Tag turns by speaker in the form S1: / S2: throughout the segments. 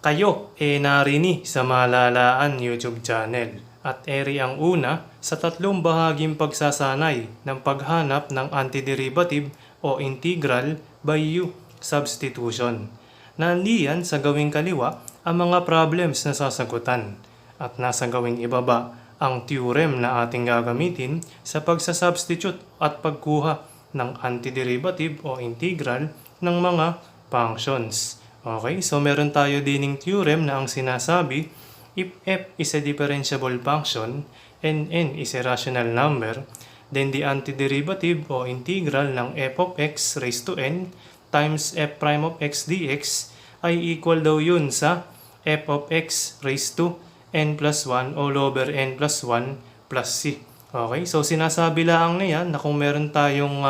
S1: Kayo narini sa Malalaan YouTube channel at eri ang una sa tatlong bahaging pagsasanay ng paghanap ng antiderivative o integral by U substitution. Nandiyan sa gawing kaliwa ang mga problems na sasagutan at nasa gawing ibaba ang theorem na ating gagamitin sa pagsasubstitute at pagkuha ng antiderivative o integral ng mga functions. Okay, so meron tayo dining theorem na ang sinasabi, if f is a differentiable function and n is a rational number, then the antiderivative o integral ng f of x raised to n times f prime of x dx ay equal daw yun sa f of x raised to n plus 1 all over n plus 1 plus c. Okay, so sinasabi lang na yan na kung meron tayong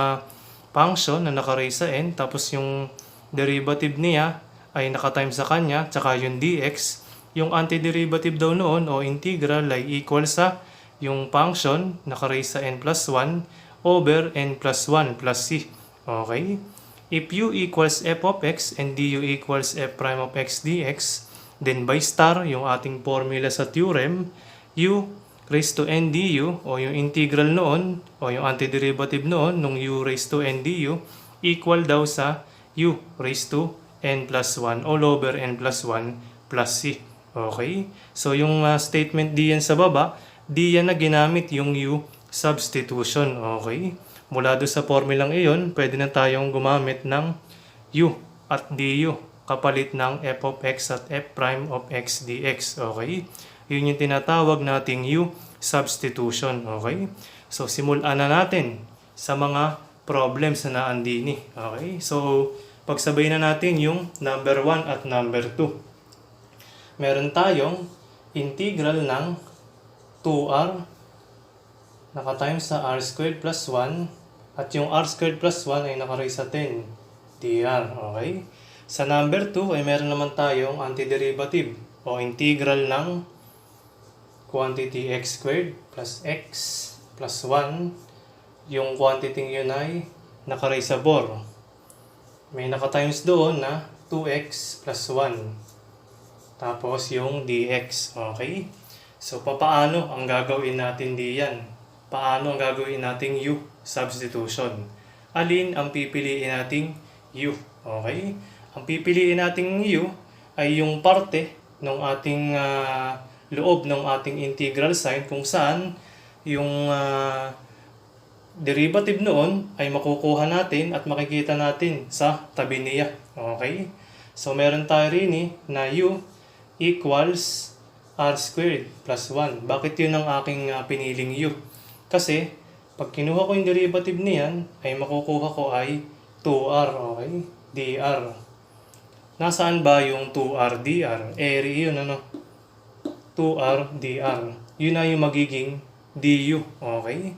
S1: function na naka-raise sa n tapos yung derivative niya ay nakatimes sa kanya, tsaka yung dx, yung antiderivative daw noon o integral ay equal sa yung function naka-raise sa n plus 1 over n plus 1 plus c. Okay? If u equals f of x and du equals f prime of x dx, then by star, yung ating formula sa theorem, u raised to n du o yung integral noon o yung antiderivative noon nung u raised to n du equal daw sa u raised to n plus 1 all over n plus 1 plus c. Okay? So yung statement diyan sa baba, diyan na ginamit yung u substitution. Okay? Mula doon sa formulang iyon, pwede na tayong gumamit ng u at du kapalit ng f of x at f prime of x dx. Okay? Yun yung tinatawag nating u substitution. Okay? So simulan na natin sa mga problems na naandini. Okay? So pagsabay na natin yung number 1 at number 2. Meron tayong integral ng 2r naka-times sa r squared plus 1 at yung r squared plus 1 ay naka-raise sa 10 dr. Okay? Sa number 2 ay meron naman tayong antiderivative o integral ng quantity x squared plus x plus 1. Yung quantity yun ay naka-raise sa 4. May naka-times doon na 2x plus 1. Tapos yung dx. Okay? So, paano ang gagawin natin diyan? Paano ang gagawin nating u substitution? Alin ang pipiliin nating u? Okay? Ang pipiliin nating u ay yung parte ng ating loob ng ating integral sign kung saan yung derivative noon ay makukuha natin at makikita natin sa tabi niya. Okay? So, meron tayo rin na u equals r squared plus 1. Bakit yun ang aking piniling u? Kasi, pag kinuha ko yung derivative niyan, ay makukuha ko ay 2r. Okay? dr. Nasaan ba yung 2r dr? Area yun, ano? 2r dr. Yun na yung magiging du. Okay?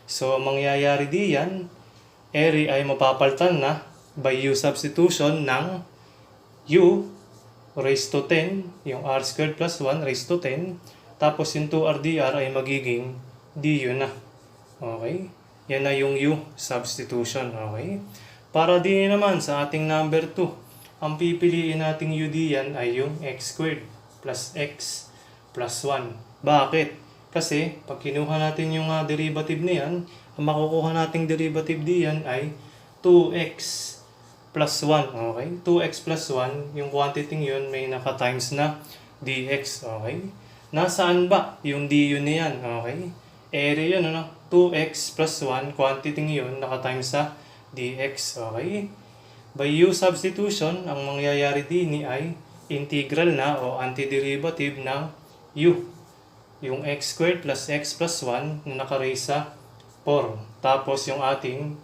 S1: So, mangyayari diyan, area ay mapapalitan na by u substitution ng u raised to 10, yung r squared plus 1 raised to 10, tapos yung 2r dr ay magiging du na. Okay? Yan na yung u substitution. Okay? Para din naman sa ating number 2, ang pipiliin nating u diyan ay yung x squared plus x plus 1. Bakit? Kasi, pag kinuha natin yung derivative niyan, ang makukuha nating derivative diyan ay 2x plus 1. Okay? 2x plus 1, yung quantity yun may naka-times na dx. Okay? Nasaan ba yung du niyan? Okay? Area yun, ano? 2x plus 1, quantity yun naka-times sa dx. Okay? By u substitution, ang mangyayari din ay integral na o antiderivative ng u. Yung x squared plus x plus 1 na naka-raise sa 4. Tapos yung ating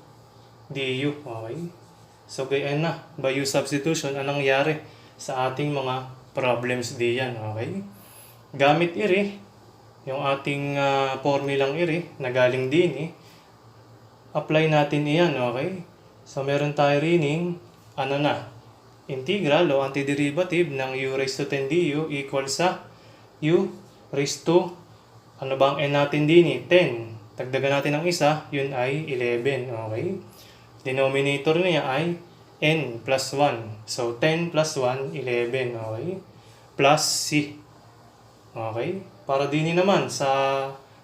S1: du. Okay? So, ganyan na. By u substitution, anong nangyari sa ating mga problems diyan. Okay? Gamit iri, yung ating formulang iri, na galing din apply natin iyan. Okay? So, meron tayo rin integral o antiderivative ng u raised to 10 du equal sa u raised to, ano bang n natin din 10. Dagdagan natin ng isa, yun ay 11. Okay? Denominator niya ay n plus 1. So, 10 plus 1, 11. Okay? plus c. Okay? Para din naman sa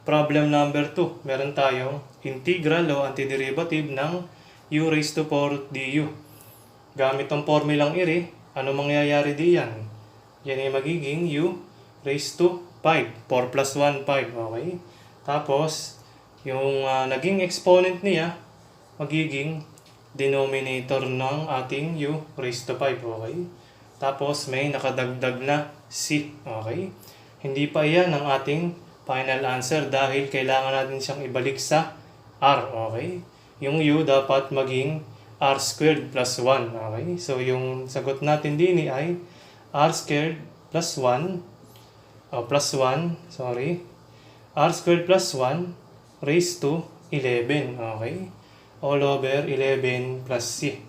S1: problem number 2, meron tayong integral o antiderivative ng u raised to 4 du. Gamit ang formulang iri, ano mangyayari diyan? Yan ay magiging u raised to 5. 4 plus 1, 5. Okay? Tapos, yung naging exponent niya, magiging denominator ng ating u raised to 5. Okay? Tapos, may nakadagdag na c. Okay? Hindi pa iyan ang ating final answer dahil kailangan natin siyang ibalik sa r. Okay? Yung u dapat maging r squared plus 1. Okay? So, yung sagot natin din ay r squared plus 1, r squared plus 1 raised to 11. Okay? All over 11 plus c.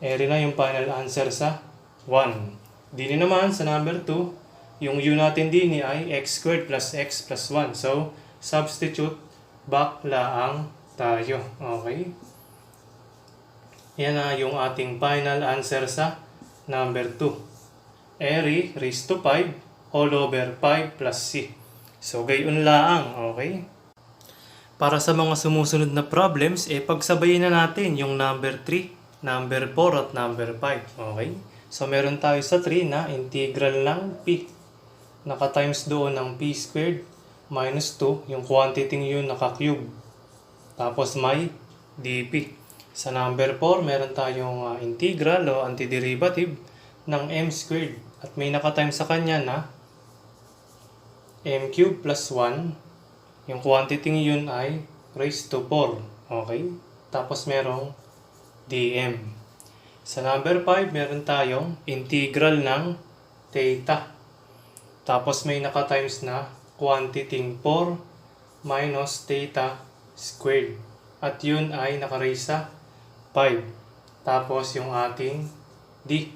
S1: Eri na yung final answer sa 1. Dini naman sa number 2, yung u natin din ay x squared plus x plus 1. So, substitute back laang tayo. Okay? Yan na yung ating final answer sa number 2. Eri raised to 5 all over 5 plus c. So, gayon laang. Okay? Para sa mga sumusunod na problems, pagsabayin na natin yung number 3, number 4 at number 5. Okay? So, meron tayo sa 3 na integral ng p. Naka-times doon ng p squared minus 2. Yung quantity yun naka-cube. Tapos may dp. Sa number 4, meron tayong integral o antiderivative ng m squared. At may naka-times sa kanya na m cube plus 1. Yung quantity yun ay raised to 4. Okay? Tapos merong dm. Sa number 5, meron tayong integral ng theta. Tapos may naka-times na quantity 4 minus theta squared. At yun ay naka-raise sa 5. Tapos yung ating d,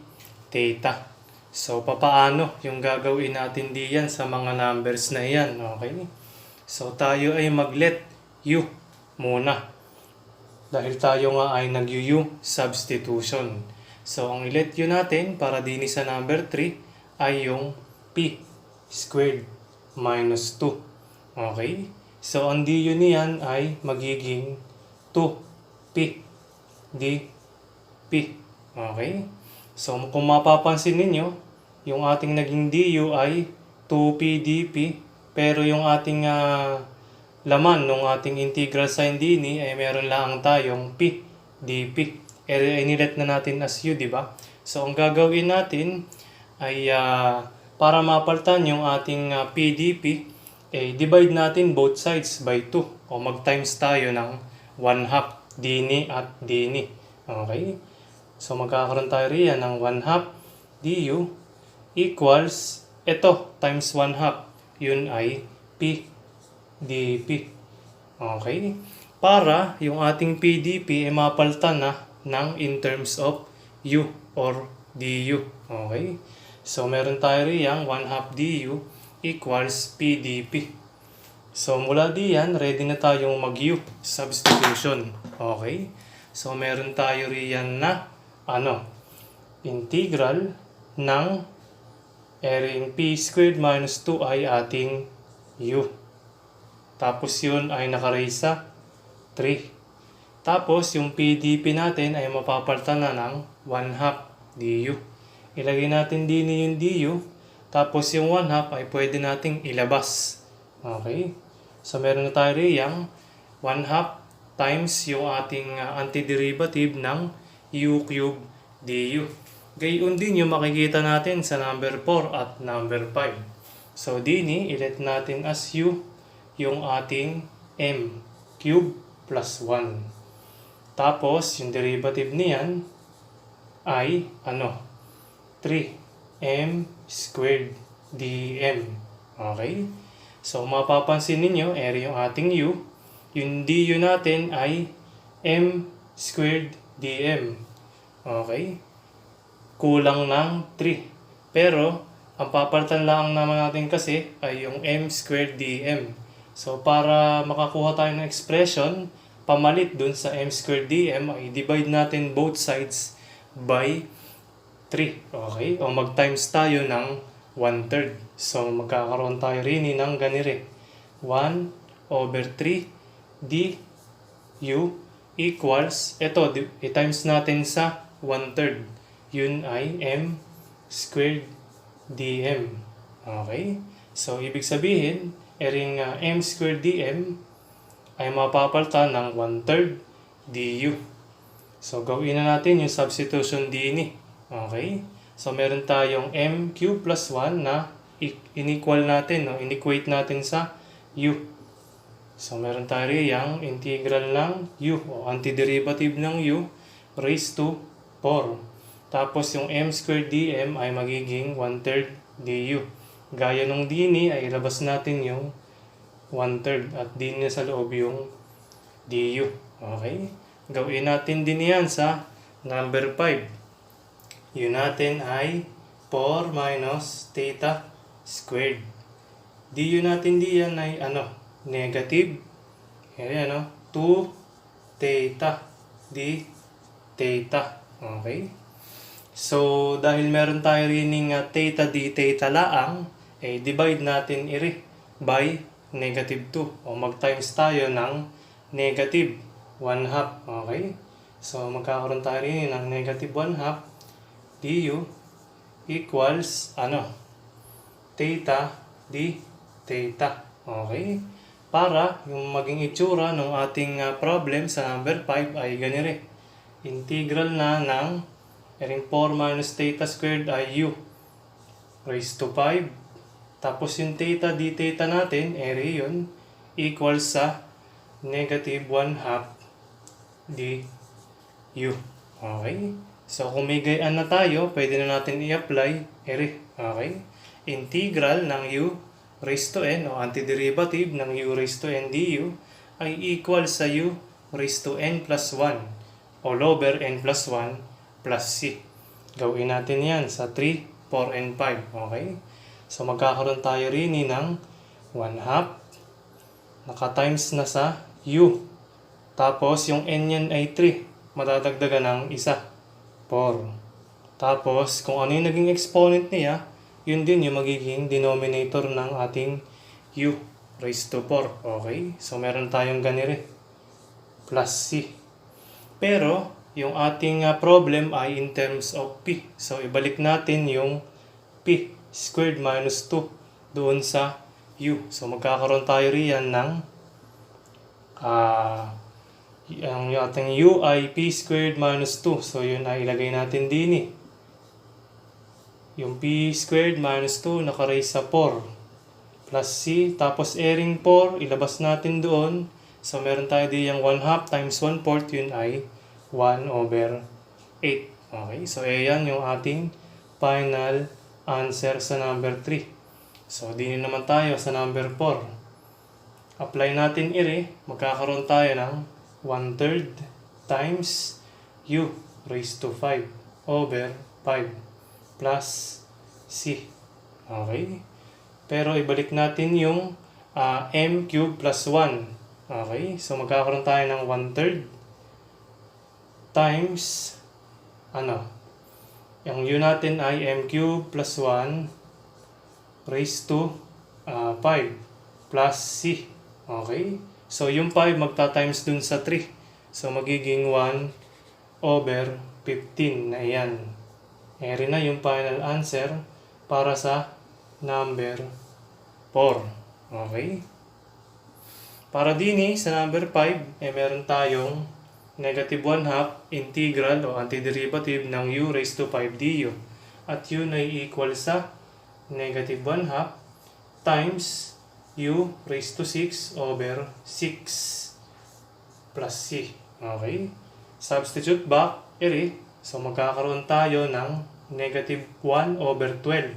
S1: theta. So, papaano yung gagawin natin diyan sa mga numbers na yan? Okay? So, tayo ay mag-let u muna. Dahil tayo nga ay nag-u substitution. So, ang let u natin para din sa number 3 ay yung p squared minus 2. Okay? So, ang du niyan ay magiging 2p dp. Okay? So, kung mapapansin ninyo, yung ating naging du ay 2p dp, pero yung ating laman ng ating integral sign din ay meron lang tayong p dp. Inilet na natin as u, di ba? So, ang gagawin natin ay para mapalitan yung ating p dp, divide natin both sides by 2 o mag-times tayo ng 1/2 dini at dini. Okay? So, magkakaroon tayo riyan ng 1/2 du equals, ito, times 1/2. Yun ay p dp. Okay? Para yung ating p dp ay mapalitan na ng in terms of u or du. Okay? So, meron tayo riyang 1/2 du equals p dp. So, mula diyan, ready na tayong mag-u substitution. Okay? So, meron tayo riyan na integral ng ering p squared minus 2 ay ating u. Tapos yun ay naka-raise sa 3. Tapos yung p dp natin ay mapapalitan na ng 1/2 du. Ilagay natin din yung du. Tapos yung 1/2 ay pwede nating ilabas. Okay? So, meron na tayo riyang 1/2 times yung ating antiderivative ng u cube du. Gayon din yung makikita natin sa number 4 at number 5. So, dini, ilet natin as u yung ating m cube plus 1. Tapos, yung derivative niyan ay 3m squared dm. Okay? So, mapapansin ninyo, yung ating u, yung du natin ay m squared dm. Okay? Kulang ng 3. Pero, ang papalitan lang naman natin kasi ay yung m squared dm. So, para makakuha tayo ng expression, pamalit dun sa m squared dm, ay divide natin both sides by 3. Okay? O mag-times tayo ng 1/3. So magkakaroon tayo rin ng ganire. 1/3 du equals, ito, i-times natin sa 1/3. Yun ay m squared dm. Okay? So ibig sabihin, ering m squared dm ay mapapalitan ng 1/3 du. So gawin na natin yung substitution din. Okay? So meron tayong m cube plus 1 na inequal natin, no? Inequate natin sa u. So meron tayo yung integral ng u o antiderivative ng u raised to 4. Tapos yung m squared dm ay magiging 1/3 du. Gaya nung dini ay ilabas natin yung 1/3 at din niya sa loob yung du. Okay? Gawin natin din yan sa number 5. Yun natin ay 4 minus theta squared. Du natin diyan ay negative. Ayan, 2 theta d theta. Okay? So, dahil meron tayo rin ng theta d theta laang, divide natin by negative 2. O mag-times tayo ng negative 1/2. Okay? So, magkakaroon tayo rin ng negative 1/2 du equals theta d theta. Okay? Para yung maging itsura ng ating problem sa number 5 ay ganire. Integral na ng 4 minus theta squared ay u raised to 5. Tapos yung theta d theta natin, yun, equals sa negative 1/2 du. Okay? So, kung may gayaan na tayo, pwede na natin i-apply. Okay? Integral ng u raised to n o antiderivative ng u raised to n du ay equal sa u raised to n plus 1 all over n plus 1 plus c. Gawin natin yan sa 3, 4, and 5. Okay? So, magkakaroon tayo rin ng 1/2 naka-times na sa u. Tapos, yung n yan ay 3. Madadagdagan ng 1. 4. Tapos, kung ano yung naging exponent niya, yun din yung magiging denominator ng ating u raised to 4. Okay? So, meron tayong ganire. Plus c. Pero, yung ating problem ay in terms of p. So, ibalik natin yung p squared minus 2 doon sa u. So, magkakaroon tayo riyan ng yung ating u ay p squared minus 2. So, yun ay ilagay natin din. Yung p squared minus 2 nakaraise sa 4 plus c. Tapos, ring 4, ilabas natin doon. So, meron tayo din yung 1/2 times 1/4. Yun ay 1/8. Okay? So, yan yung ating final answer sa number 3. So, din naman tayo sa number 4. Apply natin magkakaroon tayo ng 1/3 times u raised to 5 over 5 plus c. Okay? Pero ibalik natin yung m cube plus 1. Okay? So magkakaroon tayo ng 1/3 times yung u natin ay m cube plus 1 raised to 5 plus c. Okay? So, yung 5 magta-times dun sa 3. So, magiging 1/15 na yan. Eri na yung final answer para sa number 4. Okay? Para din sa number 5, meron tayong negative 1/2 integral o antiderivative ng u raised to 5 du. At yun ay equal sa negative 1/2 times u raised to 6 over 6 plus c. Okay? Substitute back, so magkakaroon tayo ng negative 1/12.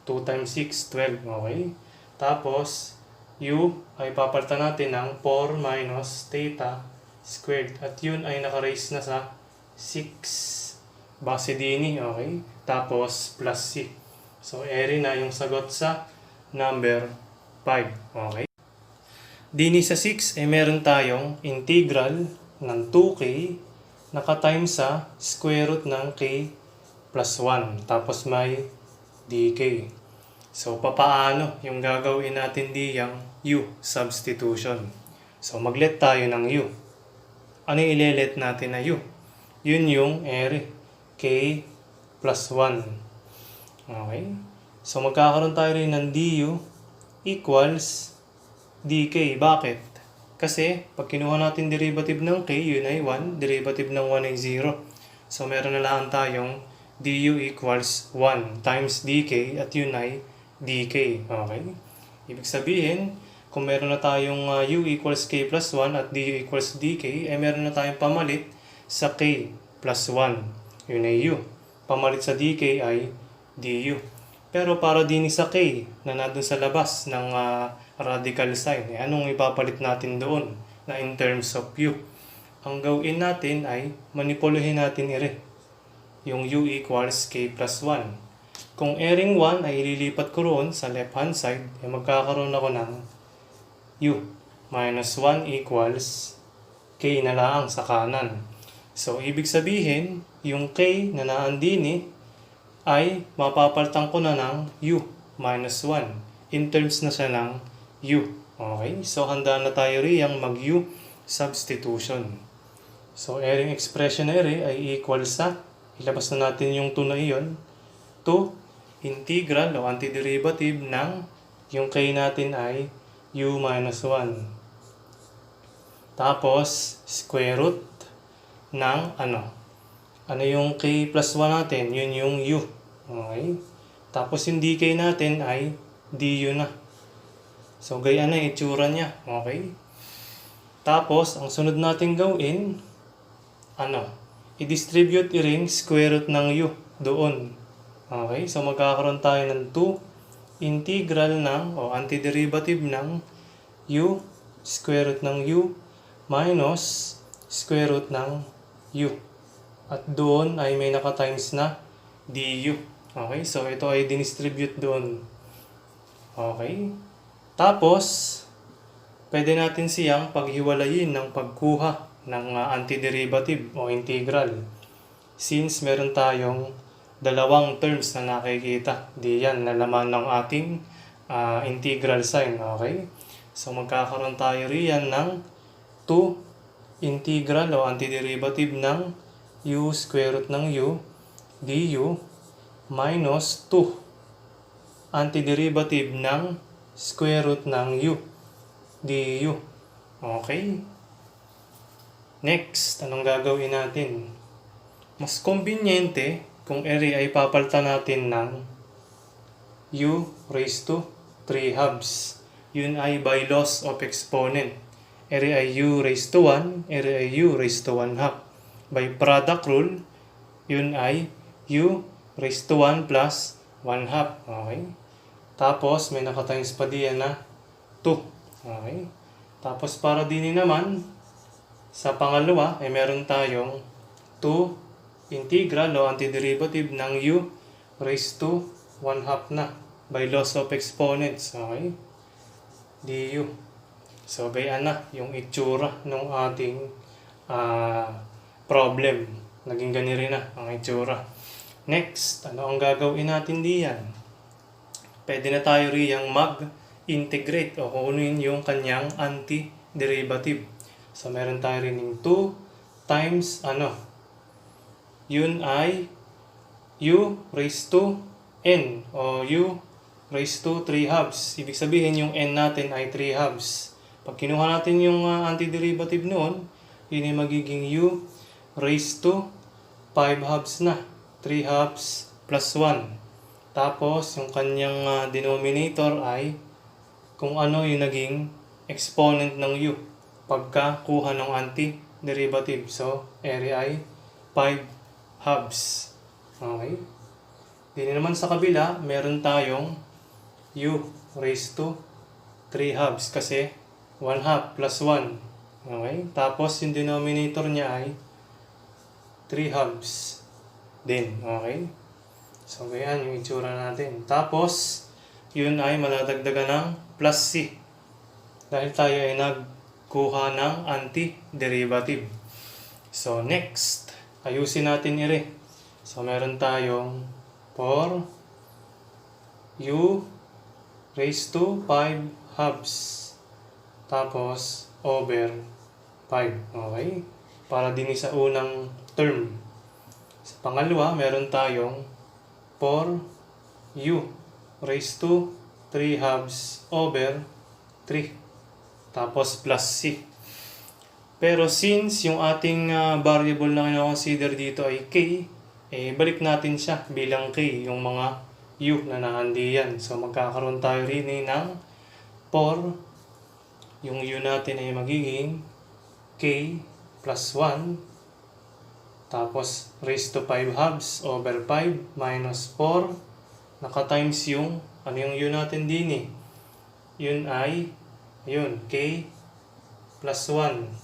S1: 2 times 6, 12. Okay? Tapos, u ay papalitan natin ng 4 minus theta squared. At yun ay nakaraise na sa 6 base din. Okay? Tapos, plus c. So, na yung sagot sa number 5. Okay? Dini sa 6, meron tayong integral ng 2k naka-times sa square root ng k plus 1. Tapos may dk. So, papaano yung gagawin natin diyang u substitution? So, maglet tayo ng u. Ano yung ilelet natin na u? Yun yung ere, k plus 1. Okay? So, magkakaroon tayo rin ng du equals dk. Bakit? Kasi, pag kinuha natin derivative ng k, yun ay 1, derivative ng 1 ay 0. So, meron na lang tayong du equals 1 times dk at yun ay dk. Okay? Ibig sabihin, kung meron na tayong u equals k plus 1 at du equals dk, eh meron na tayong pamalit sa k plus 1. Yun ay u. Pamalit sa dk ay du. Pero para din sa k na nandun sa labas ng radical sign, eh anong ipapalit natin doon na in terms of u? Ang gawin natin ay manipuluhin natin yung u equals k plus 1. Kung ering 1 ay ililipat ko roon sa left hand side, eh magkakaroon ako ng u minus 1 equals k na lang sa kanan. So, ibig sabihin, yung k na naandini ay mapapalitan ko na ng u minus 1. In terms na siya ng u. Okay? So, handa na tayo riyang mag-u substitution. So, ering expression na ay equal sa, ilabas na natin yung 2 na iyon, to integral o antiderivative ng yung k natin ay u minus 1. Tapos, square root ng ano? Ano yung k plus 1 natin? Yun yung u. Okay? Tapos yung dk natin ay du na. So, gaya na itsura niya. Okay? Tapos, ang sunod natin gawin, i-distribute ring square root ng u doon. Okay? So, magkakaroon tayo ng 2 integral ng o antiderivative ng u square root ng u minus square root ng u. At doon ay may naka-times na du. Okay? So, ito ay dinistribute doon. Okay? Tapos, pwede natin siyang paghiwalayin ng pagkuha ng antiderivative o integral. Since meron tayong dalawang terms na nakikita, diyan na laman ng ating integral sign. Okay? So, magkakaroon tayo riyan ng 2 integral o antiderivative ng u square root ng u du minus 2 antiderivative ng square root ng u du. Okay? Next, anong gagawin natin? Mas conveniente kung area ay papalitan natin ng u raised to 3 halves. Yun ay by loss of exponent. Area ay u raised to 1, area ay u raised to 1 half. By product rule, yun ay u raised to 1 plus 1 half. Okay? Tapos, may nakatimes pa diyan na 2. Okay? Tapos, para din naman, sa pangalawa, ay meron tayong 2 integral o antiderivative ng u raised to 1 half na by loss of exponents. Okay? du. So, gaya na yung itsura ng ating problem. Naging ganiri na ang itsura. Next, ano ang gagawin natin diyan? Pwede na tayo riyang mag-integrate o kunin yung kanyang antiderivative. So, meron tayo rin yung 2 times yun ay u raised to n o u raised to 3 halves. Ibig sabihin yung n natin ay 3 halves. Pag kinuha natin yung antiderivative noon, yun ay magiging u raised to 5 halves na. 3 halves plus 1. Tapos, yung kanyang denominator ay kung ano yung naging exponent ng u pagkakuha ng antiderivative. So, area ay 5 halves. Okay? Dito naman sa kabila, meron tayong u raised to 3 halves kasi 1 half plus 1. Okay? Tapos, yung denominator niya ay 3 halves din. Okay? So, ganyan yung itsura natin. Tapos, yun ay maladagdagan ng plus c. Dahil tayo ay nagkuha ng antiderivative. So, next, ayusin natin So, meron tayong 4 u raised to 5 halves. Tapos, over 5. Okay? Para din sa unang term. Sa pangalawa, meron tayong 4u raised to 3 halves over 3. Tapos, plus c. Pero since yung ating variable na kino-consider dito ay k, balik natin siya bilang k, yung mga u na nahandi yan. So magkakaroon tayo rin ng 4. Yung u natin ay magiging k plus 1. Tapos raised to 5 halves over 5 minus 4. Naka-times yung, ano yung u natin din eh? Yun ay, yun, k plus 1.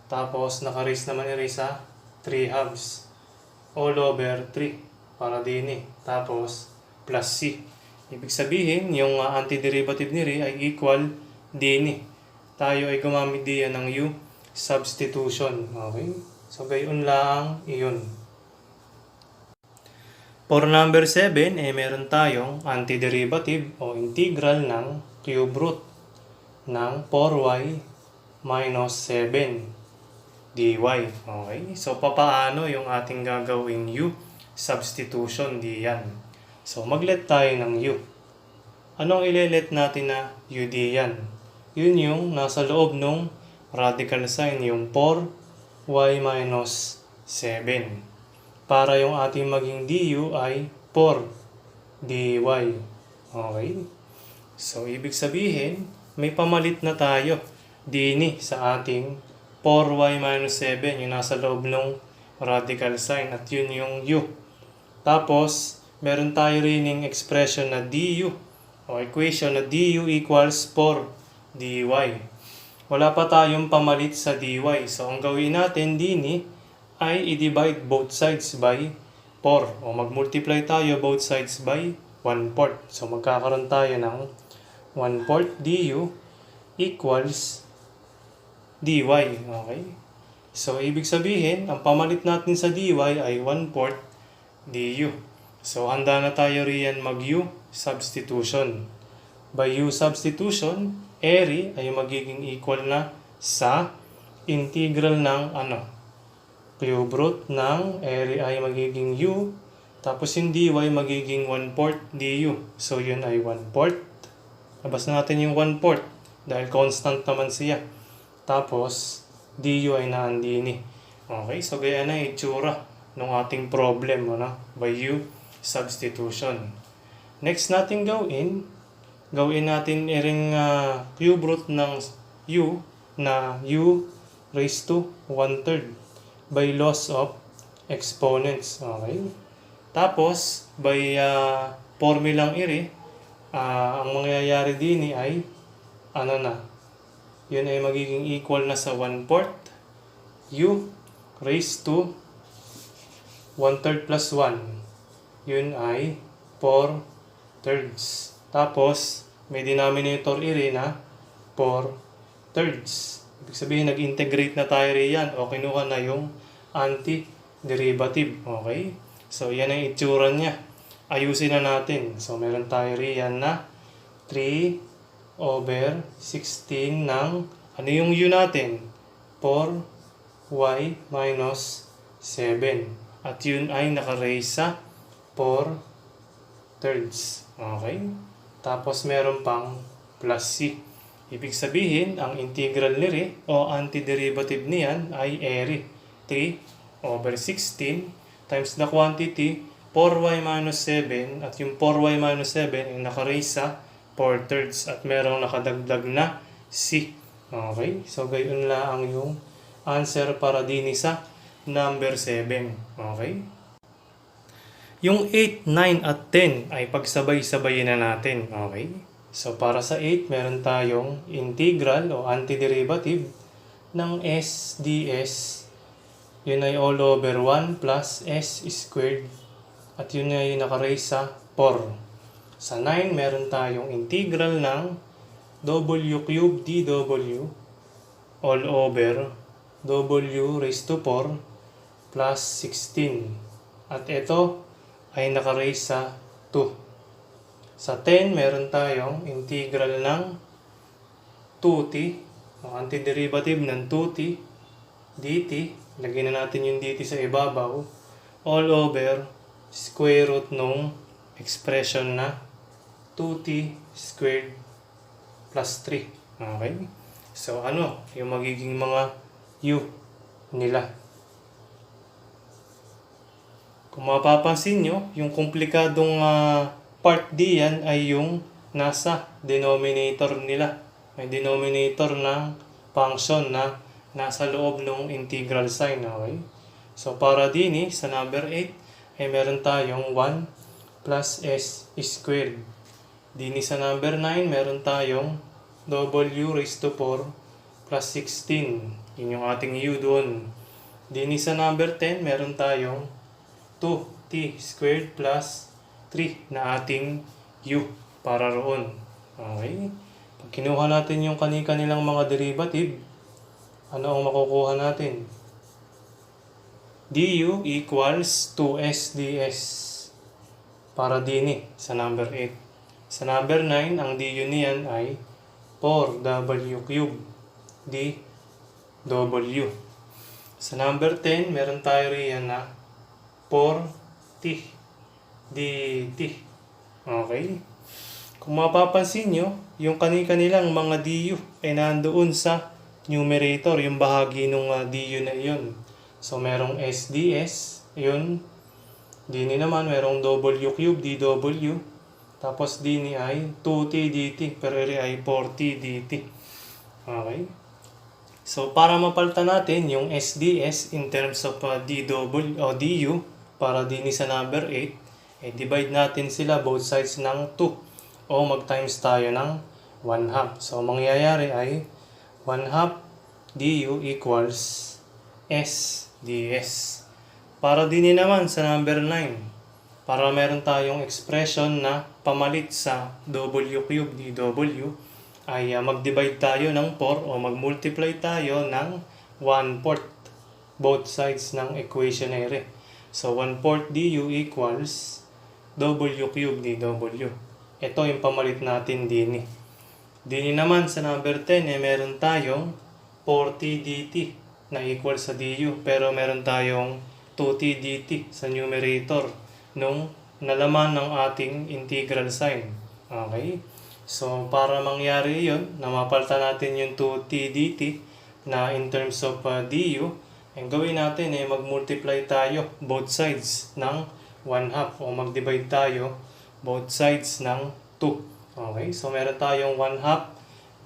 S1: Tapos, naka-raise naman ni sa 3 halves. All over 3. Para din eh. Tapos, plus c. Ibig sabihin, yung antiderivative ni Ray ay equal din eh. Tayo ay gumamit diyan ng u substitution. Okay? So, gayon lang iyon. For number 7, meron tayong antiderivative o integral ng cube root ng 4y minus 7 dy. Okay? So, papaano yung ating gagawing u substitution diyan? So, maglet tayo ng u. Anong ile-let natin na u diyan? Yun yung nasa loob ng radical sign, yung 4y minus 7. Para yung ating maging du ay 4 dy. Okay? So, ibig sabihin, may pamalit na tayo din sa ating 4y minus 7, yung nasa loob ng radical sign, at yun yung u. Tapos, meron tayo rin expression na du, o equation na du equals 4 dy. Wala pa tayong pamalit sa dy. So, ang gawin natin din ay i-divide both sides by 4. O mag-multiply tayo both sides by 1/4. So, magkakaroon tayo ng 1/4 du equals dy. Okay? So, ibig sabihin, ang pamalit natin sa dy ay 1/4 du. So, handa na tayo riyan mag-u substitution. By u substitution, area ay magiging equal na sa integral ng cube root ng area ay magiging u. Tapos yung dy magiging 1/4 du. So, yun ay 1/4. Labas natin yung 1/4 dahil constant naman siya. Tapos, du ay naandini. Okay, so gaya na itsura ng ating problem by u substitution. Next natin gawin natin ring cube root ng u na u raised to 1/3 by loss of exponents. Okay? Tapos, by formulang ang mangyayari din ay yun ay magiging equal na sa 1/4 u raised to 1/3 plus 1. Yun ay 4/3. Tapos, may denominator na 4/3. Ibig sabihin, nag-integrate na tayo riyan o kinuha na yung antiderivative. Okay? So, yan ang itsura niya. Ayusin na natin. So, meron tayo riyan na 3 over 16 ng, yung u natin? 4y minus 7. At yun ay naka-raise sa 4/3. Okay? Tapos meron pang plus c. Ibig sabihin, ang integral ni o antiderivative niyan ay area 3 over 16 times the quantity 4y minus 7, at yung 4y minus 7 ay naka-raise sa 4/3 at merong nakadagdag na c. Okay? So, gayon lang yung answer para din sa number 7. Okay? Yung 8, 9, at 10 ay pagsabay-sabayin na natin. Okay? So, para sa 8, meron tayong integral o antiderivative ng s ds. Yun ay all over 1 plus s squared. At yun ay naka-raise sa 4. Sa 9, meron tayong integral ng w cubed dw all over w raised to 4 plus 16. At ito ay naka-raise sa 2. Sa 10, meron tayong integral ng 2t, ang antiderivative ng 2t, dt, lagyan na natin yung dt sa ibabaw, all over square root nung expression na 2t squared plus 3. Okay? So, yung magiging mga u nila. Kung mapapansin nyo, yung komplikadong part D yan ay yung nasa denominator nila. May denominator ng function na nasa loob ng integral sign. Okay? So, para din sa number 8, ay meron tayong 1 plus s squared. Din sa number 9, meron tayong w raised to 4 plus 16. Yun yung ating u doon. Din sa number 10, meron tayong 2t squared plus 3 na ating u para roon. Okay? Pag kinuha natin yung kani-kanilang mga derivative, ano ang makukuha natin? du equals 2s ds para din sa number 8. Sa number 9, ang du niyan ay 4w cubed dw. Sa number 10, meron tayo riyan na 4t dt. Okay? Kung mapapansin nyo, yung kani-kanilang mga du ay nandoon sa numerator, yung bahagi ng du na iyon. So, merong sds, yun. Dini naman, merong w cube dw. Tapos, dini ay 2t dt, pero eri ay 4t dt. Okay? So, para mapalitan natin yung sds in terms of dw o du, para dini sa number 8, divide natin sila both sides ng 2 o mag-times tayo ng 1/2. So, mangyayari ay 1/2 du equals s ds. Para din naman sa number 9, para meron tayong expression na pamalit sa w cube dw, ay mag-divide tayo ng 4 o mag-multiply tayo ng 1/4 both sides ng equationary. So, 1/4 du equals w cube dw. Ito yung pamalit natin din. Din naman sa number 10, meron tayong 4t dt na equal sa du. Pero meron tayong 2t dt sa numerator nung nalaman ng ating integral sign. Okay? So, para mangyari yun, na mapalitan natin yung 2t dt na in terms of du, ang gawin natin ay mag-multiply tayo both sides ng 1/2 o mag-divide tayo both sides ng 2. Okay? So, meron tayong 1/2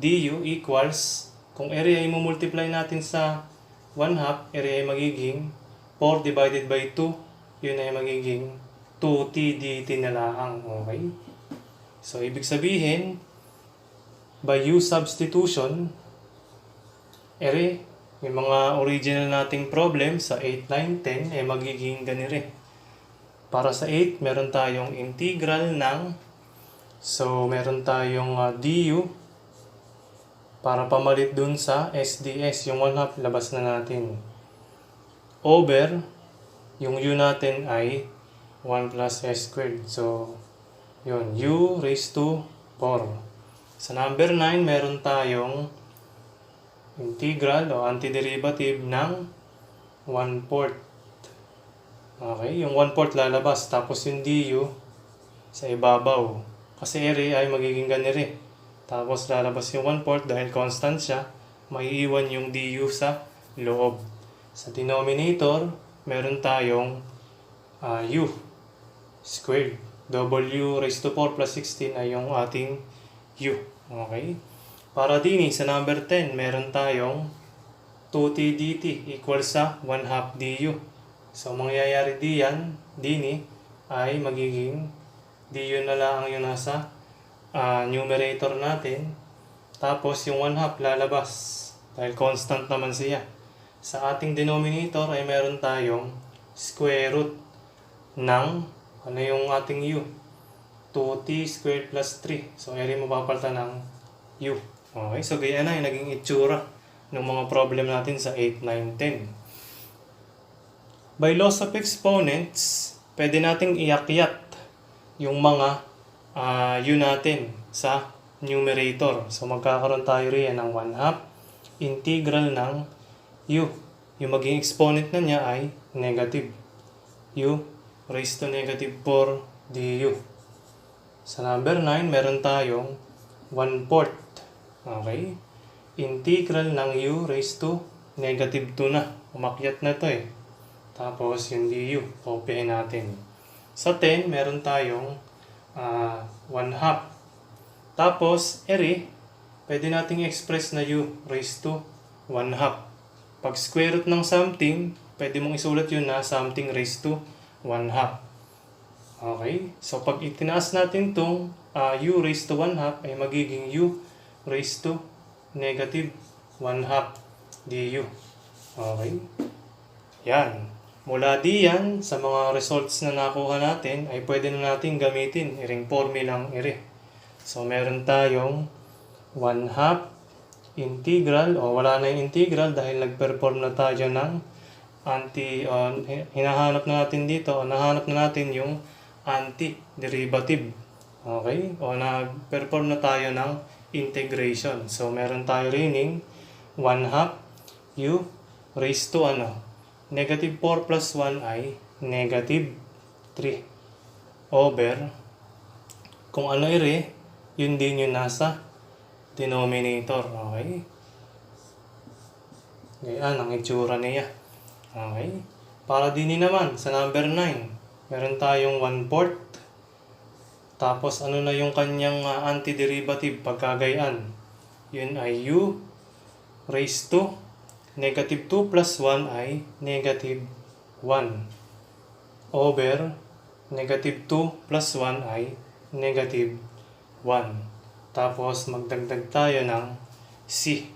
S1: du equals, kung area ay multiply natin sa 1/2, area ay magiging 4 divided by 2, yun ay magiging 2t dt na lang. Okay? So, ibig sabihin, by u substitution, area, yung mga original nating problem sa 8, 9, 10 ay magiging ganire. Para sa 8, meron tayong integral ng, so meron tayong du, para pamalit dun sa sds, yung 1/2 labas na natin. Over, yung u natin ay 1 plus s squared. So, yun, u raised to 4. Sa number 9, meron tayong integral o antiderivative ng 1/4. Okay, yung 1/4 lalabas, tapos yung du sa ibabaw. Kasi area ay magiging ganire. Tapos lalabas yung 1/4 dahil constant siya, maiiwan yung du sa loob. Sa denominator, meron tayong u squared. W raised to 4 plus 16 ay yung ating u. Okay? Para din sa number 10, meron tayong 2t dt equals sa 1/2 du. So, mangyayari din ay magiging du na lang yung nasa numerator natin. Tapos, yung 1/2 lalabas dahil constant naman siya. Sa ating denominator ay meron tayong square root ng yung ating u? 2t squared plus 3. So, area mapapalitan ng u. Okay, so ganyan na yung naging itsura ng mga problem natin sa 8, 9, 10. By laws of exponents, pwede nating iakyat yung mga u natin sa numerator. So magkakaroon tayo riyan ng 1/2 integral ng u. Yung maging exponent na niya ay negative. u raised to negative 4 du. Sa number 9, meron tayong 1/4. Okay? Integral ng u raised to negative 2 na. Umakyat na to eh. Tapos yung du, kopyahin natin. Sa 10, meron tayong 1/2. Tapos, pwede nating express na u raised to 1/2. Pag square root ng something, pwede mong isulat yun na something raised to 1/2. Okay? So, pag itinaas natin tong u raised to 1/2 ay magiging u raised to negative 1/2 du. Okay? Yan. Mula diyan, sa mga results na nakuha natin, ay pwede na natin gamitin iring formulang So, meron tayong 1/2 integral, o wala na yung integral dahil nag-perform na tayo ng hinahanap na natin dito, o nahanap na natin yung antiderivative. Okay? O nag-perform na tayo ng integration. So, meron tayo rin 1/2 u raised to negative 4 plus 1 ay negative 3 over, kung yun din yung nasa denominator. Okay? Ganyan ang itsura niya. Okay? Para din naman sa number 9, meron tayong 1/4. Tapos na yung kanyang antiderivative pagkagayaan? Yun ay u raised to negative 2 plus 1 ay negative 1 over negative 2 plus 1 ay negative 1. Tapos magdagdag tayo ng c.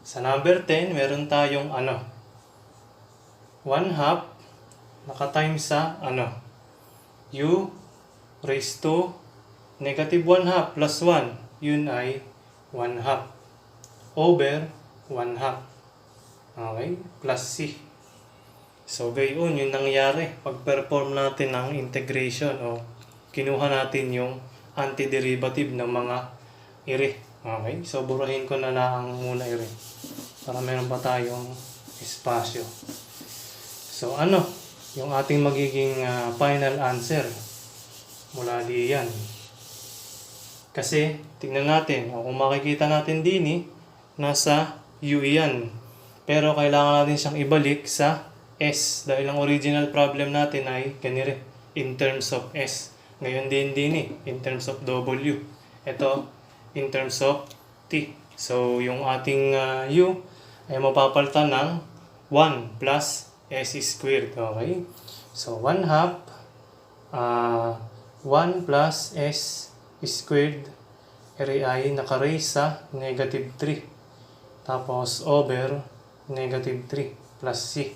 S1: Sa number 10, meron tayong 1/2 nakatimes sa u raised to negative 1/2 plus 1. Yun ay 1/2 over 1/2. Okay? Plus c. So, gayon yung nangyari pag-perform natin ng integration o kinuha natin yung antiderivative ng mga Okay? So, burahin ko na lang muna para meron pa tayong espasyo. So, yung ating magiging final answer mula diyan. Kasi, tingnan natin, kung makikita natin din nasa u yan. Pero kailangan natin siyang ibalik sa s dahil ang original problem natin ay ganire in terms of s. Ngayon din in terms of w. Ito in terms of t. So yung ating u ay mapapalitan ng 1 plus s squared. Okay? So 1/2 1 plus s squared ay naka-raise sa negative 3. Tapos over negative 3 plus c.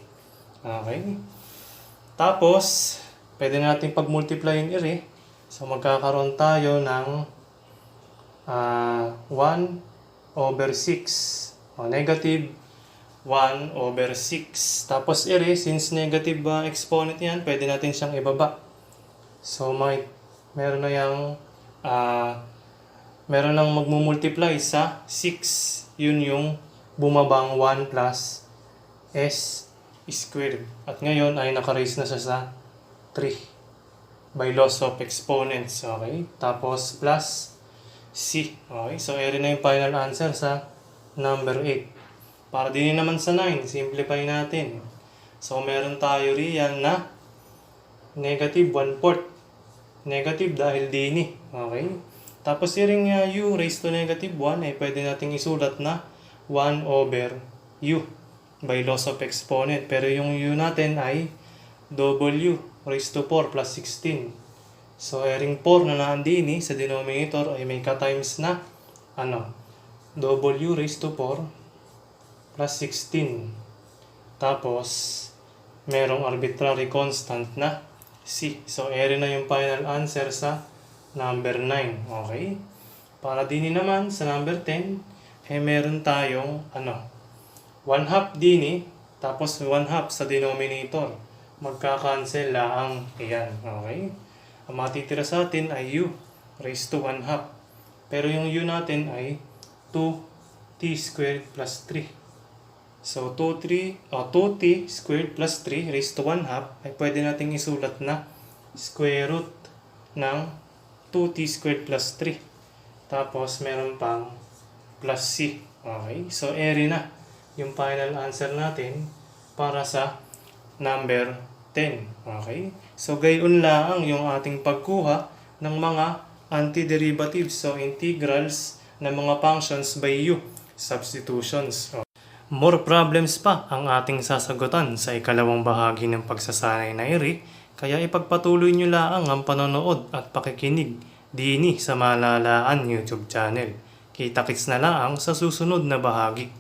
S1: Okay? Tapos, pwede natin pag-multiply yung So, magkakaroon tayo ng 1 over 6. Negative 1 over 6. Tapos, since negative exponent yan, pwede natin siyang ibaba. So, meron nang magmumultiply sa 6. Yun yung bumabang 1 plus s squared. At ngayon ay naka-raise na siya sa 3 by loss of exponents. Okay? Tapos plus c. Okay? So, na yung final answer sa number 8. Para din naman sa 9, simplify natin. So, meron tayo riyan na negative 1/4. Negative dahil din Okay? Tapos yung u raised to negative 1 ay pwede nating isulat na 1 over u by loss of exponent. Pero yung u natin ay w raised to 4 plus 16. So, 4 na naandini sa denominator ay may ka-times na w raised to 4 plus 16. Tapos, merong arbitrary constant na c. So, na yung final answer sa number 9. Okay? Para din naman sa number 10, meron tayong 1/2 din tapos 1/2 sa denominator. Magka-cancel lang yan. Okay? Ang matitira sa atin ay u raised to 1 half. Pero yung u natin ay 2t squared plus 3. So 2t squared plus 3 raised to 1 half ay pwede nating isulat na square root ng 2t squared plus 3. Tapos meron pang plus c. Okay, so area na yung final answer natin para sa number 10. Okay, so gayon lang yung ating pagkuha ng mga antiderivatives, so integrals ng mga functions by u, substitutions. More problems pa ang ating sasagutan sa ikalawang bahagi ng pagsasanay na ere, kaya ipagpatuloy nyo lang ang panonood at pakikinig dini sa Malalaan YouTube channel. Kita-kits na lang sa susunod na bahagi.